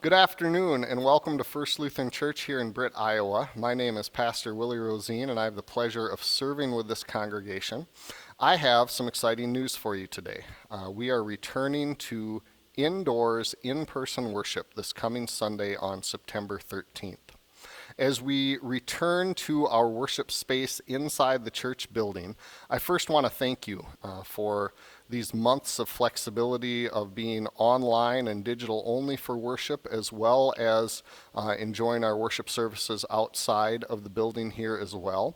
Good afternoon and welcome to First Lutheran Church here in Britt, Iowa. My name is Pastor Willie Rosine and I have the pleasure of serving with this congregation. I have some exciting news for you today. We are returning to indoors, in-person worship this coming Sunday on September 13th. As we return to our worship space inside the church building, I first want to thank you for these months of flexibility of being online and digital only for worship, as well as enjoying our worship services outside of the building here as well.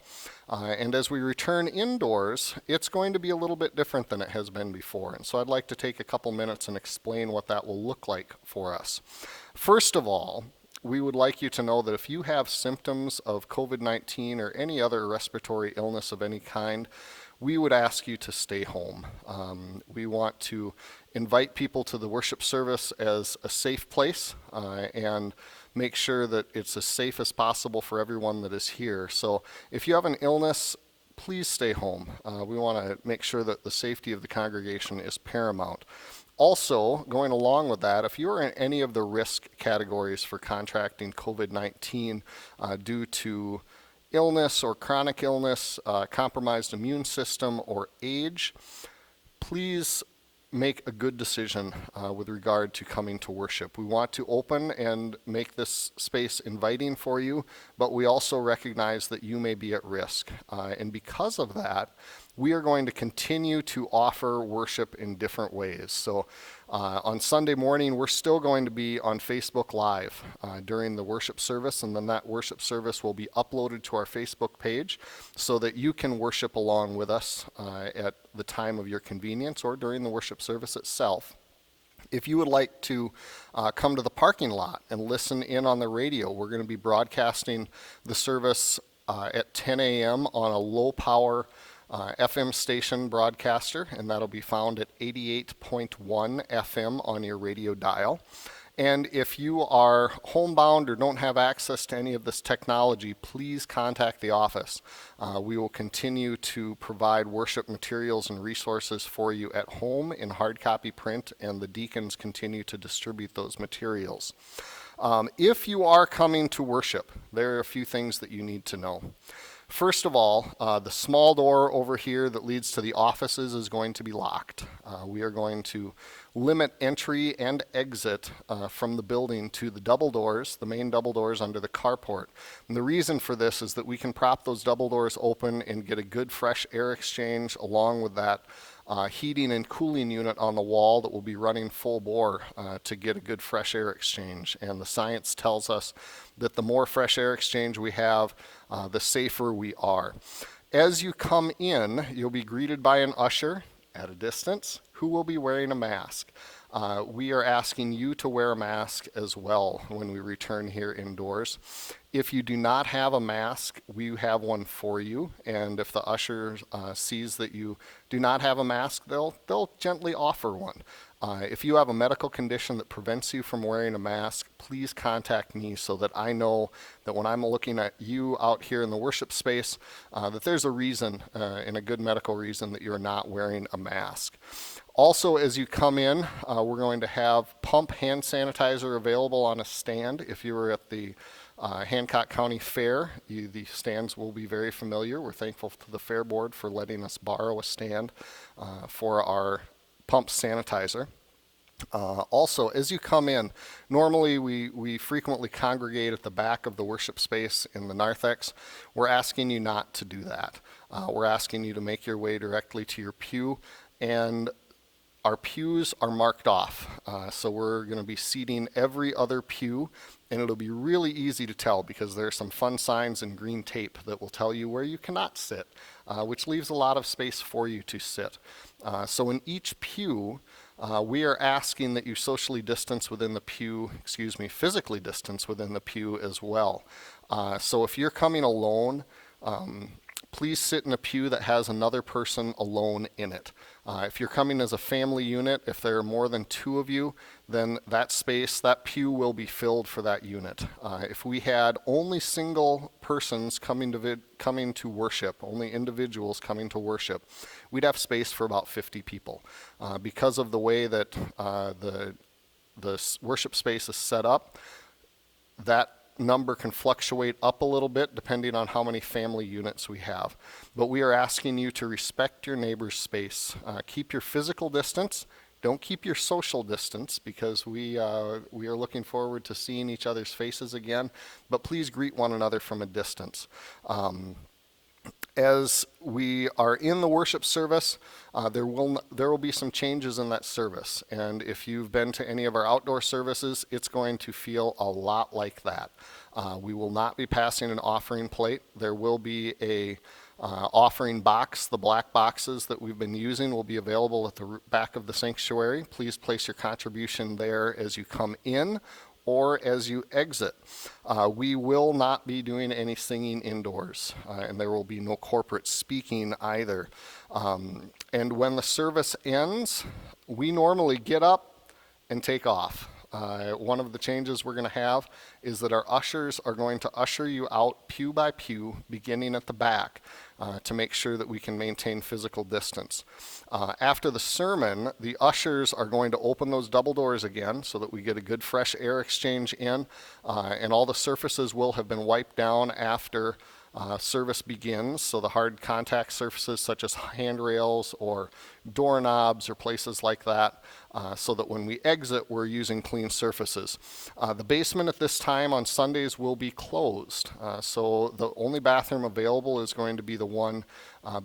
And as we return indoors, it's going to be a little bit different than it has been before. And so I'd like to take a couple minutes and explain what that will look like for us. First of all, we would like you to know that if you have symptoms of COVID-19 or any other respiratory illness of any kind, we would ask you to stay home. We want to invite people to the worship service as a safe place and make sure that it's as safe as possible for everyone that is here. So if you have an illness, please stay home. We want to make sure that the safety of the congregation is paramount. Also, going along with that, if you're in any of the risk categories for contracting COVID-19 due to illness or chronic illness, compromised immune system, or age, please make a good decision with regard to coming to worship. We want to open and make this space inviting for you, but we also recognize that you may be at risk. And because of that, we are going to continue to offer worship in different ways. So on Sunday morning, we're still going to be on Facebook Live during the worship service, and then that worship service will be uploaded to our Facebook page so that you can worship along with us at the time of your convenience or during the worship service itself. If you would like to come to the parking lot and listen in on the radio, we're going to be broadcasting the service at 10 a.m. on a low-power FM station broadcaster, and that'll be found at 88.1 FM on your radio dial. And if you are homebound or don't have access to any of this technology, please contact the office. We will continue to provide worship materials and resources for you at home in hard copy print, and the deacons continue to distribute those materials. If you are coming to worship, there are a few things that you need to know. First of all, the small door over here that leads to the offices is going to be locked. We are going to limit entry and exit from the building to the double doors, the main double doors under the carport. And the reason for this is that we can prop those double doors open and get a good fresh air exchange along with that heating and cooling unit on the wall that will be running full bore to get a good fresh air exchange. And the science tells us that the more fresh air exchange we have, the safer we are. As you come in, you'll be greeted by an usher at a distance who will be wearing a mask. We are asking you to wear a mask as well when we return here indoors. If you do not have a mask, we have one for you, and if the usher sees that you do not have a mask, they'll gently offer one. If you have a medical condition that prevents you from wearing a mask, please contact me so that I know that when I'm looking at you out here in the worship space, that there's a reason and a good medical reason that you're not wearing a mask. Also, as you come in, we're going to have pump hand sanitizer available on a stand. If you were at the Hancock County Fair, the stands will be very familiar. We're thankful to the Fair Board for letting us borrow a stand for our pump sanitizer. Also, as you come in, normally we frequently congregate at the back of the worship space in the narthex. We're asking you not to do that. We're asking you to make your way directly to your pew, and our pews are marked off. So we're going to be seating every other pew, and it'll be really easy to tell because there are some fun signs in green tape that will tell you where you cannot sit, which leaves a lot of space for you to sit. So in each pew, we are asking that you socially distance within the pew, physically distance within the pew as well. So if you're coming alone, please sit in a pew that has another person alone in it. If you're coming as a family unit, if there are more than two of you, then that space, that pew will be filled for that unit. If we had only single persons coming to worship, only individuals coming to worship, we'd have space for about 50 people. Because of the way that the worship space is set up, that number can fluctuate up a little bit depending on how many family units we have. But we are asking you to respect your neighbor's space. Keep your physical distance. Don't keep your social distance, because we are looking forward to seeing each other's faces again. But please greet one another from a distance. As we are in the worship service, there will be some changes in that service. And if you've been to any of our outdoor services, it's going to feel a lot like that. We will not be passing an offering plate. There will be a offering box. The black boxes that we've been using will be available at the back of the sanctuary. Please place your contribution there as you come in or as you exit. We will not be doing any singing indoors, and there will be no corporate speaking either. And when the service ends, we normally get up and take off. One of the changes we're going to have is that our ushers are going to usher you out pew by pew, beginning at the back, to make sure that we can maintain physical distance. After the sermon, the ushers are going to open those double doors again so that we get a good fresh air exchange in, and all the surfaces will have been wiped down after service begins. So the hard contact surfaces such as handrails or doorknobs or places like that, so that when we exit, we're using clean surfaces. The basement at this time on Sundays will be closed. So the only bathroom available is going to be the one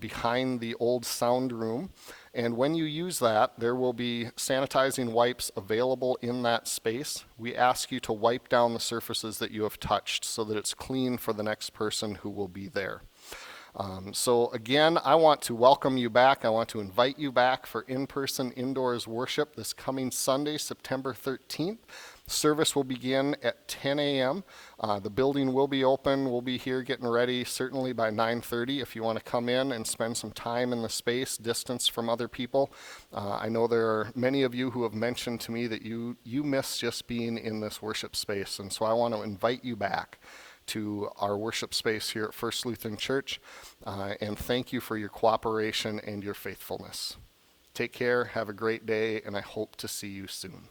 behind the old sound room. And when you use that, there will be sanitizing wipes available in that space. We ask you to wipe down the surfaces that you have touched so that it's clean for the next person who will be there. So again, I want to welcome you back. I want to invite you back for in-person indoors worship this coming Sunday, September 13th. Service will begin at 10 a.m. The building will be open. We'll be here getting ready certainly by 9:30 if you want to come in and spend some time in the space, distance from other people. I know there are many of you who have mentioned to me that you miss just being in this worship space, and so I want to invite you back to our worship space here at First Lutheran Church, and thank you for your cooperation and your faithfulness. Take care, have a great day, and I hope to see you soon.